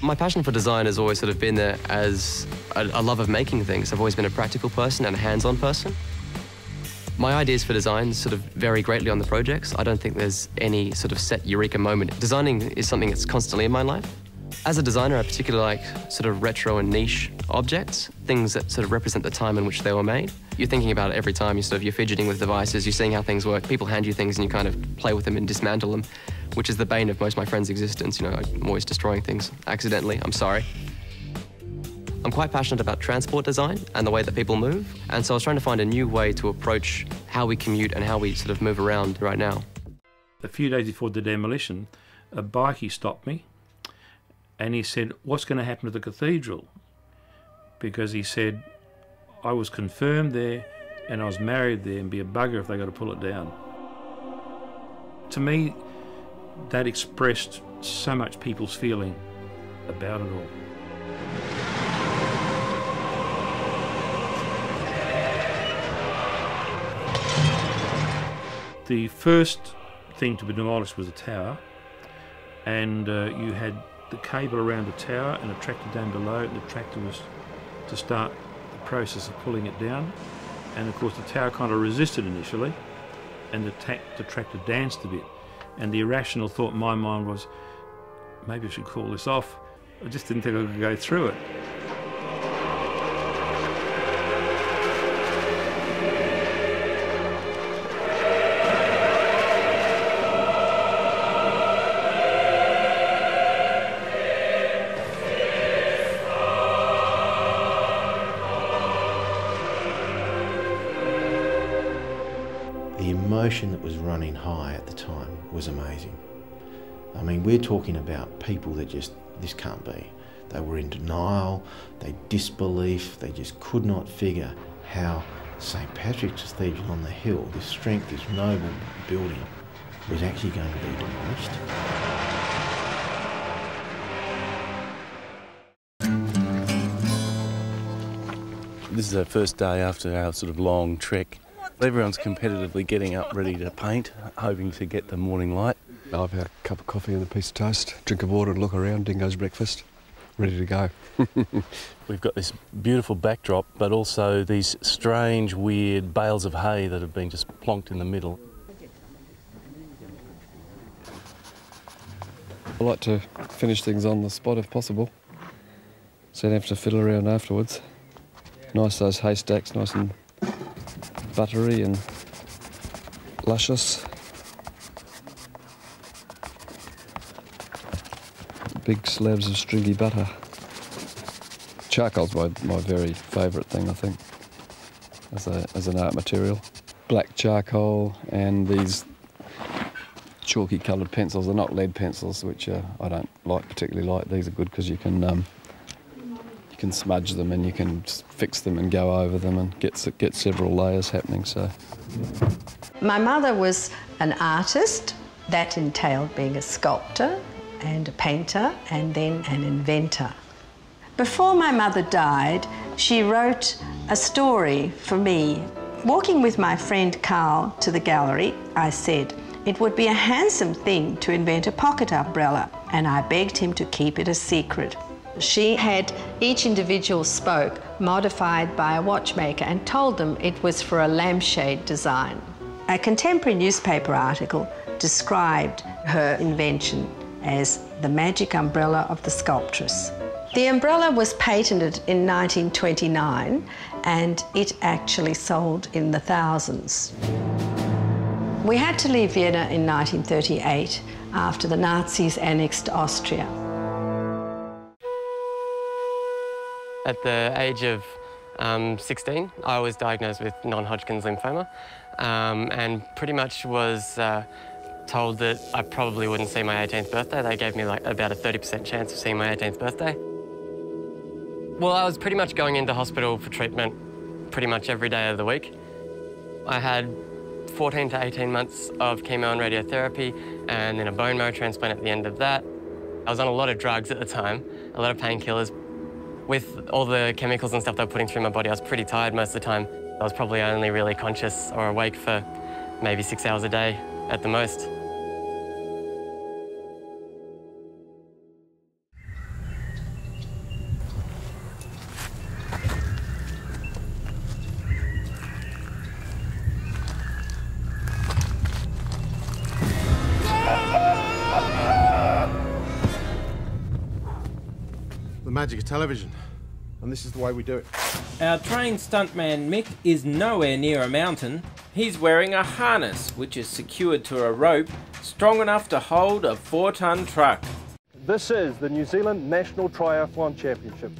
My passion for design has always sort of been there as a love of making things. I've always been a practical person and a hands-on person. My ideas for design sort of vary greatly on the projects. I don't think there's any sort of set eureka moment. Designing is something that's constantly in my life. As a designer, I particularly like sort of retro and niche objects, things that sort of represent the time in which they were made. You're thinking about it every time. You're fidgeting with devices, you're seeing how things work. People hand you things and you kind of play with them and dismantle them, which is the bane of most of my friends' existence. You know, I'm always destroying things accidentally. I'm sorry. I'm quite passionate about transport design and the way that people move, and so I was trying to find a new way to approach how we commute and how we sort of move around right now. A few days before the demolition, a bikie stopped me and he said, "What's going to happen to the cathedral?" Because he said, I was confirmed there and I was married there, and be a bugger if they got to pull it down. To me, that expressed so much people's feeling about it all. The first thing to be demolished was a tower, and you had the cable around the tower and a tractor down below, and the tractor was to start the process of pulling it down. And of course the tower kind of resisted initially, and the tractor danced a bit. And the irrational thought in my mind was, maybe I should call this off. I just didn't think I could go through it. The emotion that was running high at the time was amazing. I mean, we're talking about people that just, this can't be. They were in denial, they disbelief, they just could not figure how St. Patrick's Cathedral on the hill, this strength, this noble building, was actually going to be demolished. This is our first day after our sort of long trek. Everyone's competitively getting up ready to paint, hoping to get the morning light. I've had a cup of coffee and a piece of toast, drink of water and look around, Dingo's breakfast, ready to go. We've got this beautiful backdrop, but also these strange, weird bales of hay that have been just plonked in the middle. I like to finish things on the spot if possible, so you don't have to fiddle around afterwards. Nice those haystacks, nice and buttery and luscious. Big slabs of stringy butter. Charcoal's my very favourite thing, I think, as an art material. Black charcoal and these chalky coloured pencils. They're not lead pencils, which I don't particularly like. These are good because you can smudge them and you can fix them and go over them and get several layers happening. So, my mother was an artist. That entailed being a sculptor and a painter and then an inventor. Before my mother died, she wrote a story for me. Walking with my friend Carl to the gallery, I said it would be a handsome thing to invent a pocket umbrella, and I begged him to keep it a secret. She had each individual spoke modified by a watchmaker and told them it was for a lampshade design. A contemporary newspaper article described her invention as the magic umbrella of the sculptress. The umbrella was patented in 1929 and it actually sold in the thousands. We had to leave Vienna in 1938 after the Nazis annexed Austria. At the age of 16, I was diagnosed with non-Hodgkin's lymphoma and pretty much was told that I probably wouldn't see my 18th birthday. They gave me like about a 30% chance of seeing my 18th birthday. Well, I was pretty much going into hospital for treatment pretty much every day of the week. I had 14 to 18 months of chemo and radiotherapy and then a bone marrow transplant at the end of that. I was on a lot of drugs at the time, a lot of painkillers. With all the chemicals and stuff they were putting through my body, I was pretty tired most of the time. I was probably only really conscious or awake for maybe 6 hours a day at the most. magic of television, and this is the way we do it. Our trained stuntman Mick is nowhere near a mountain. He's wearing a harness which is secured to a rope strong enough to hold a 4-ton truck. This is the New Zealand National Triathlon Championship.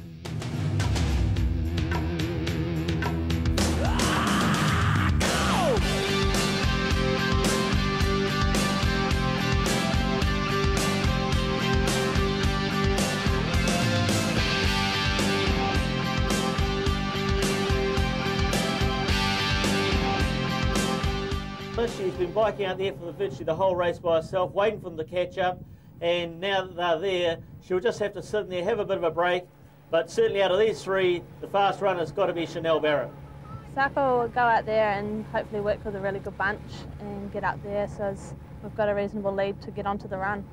She's been biking out there for virtually the whole race by herself, waiting for them to catch up, and now that they're there, she'll just have to sit in there, have a bit of a break, but certainly out of these three, the fast runner's got to be Chanel Barrett. Sako will go out there and hopefully work with a really good bunch and get up there so we've got a reasonable lead to get onto the run.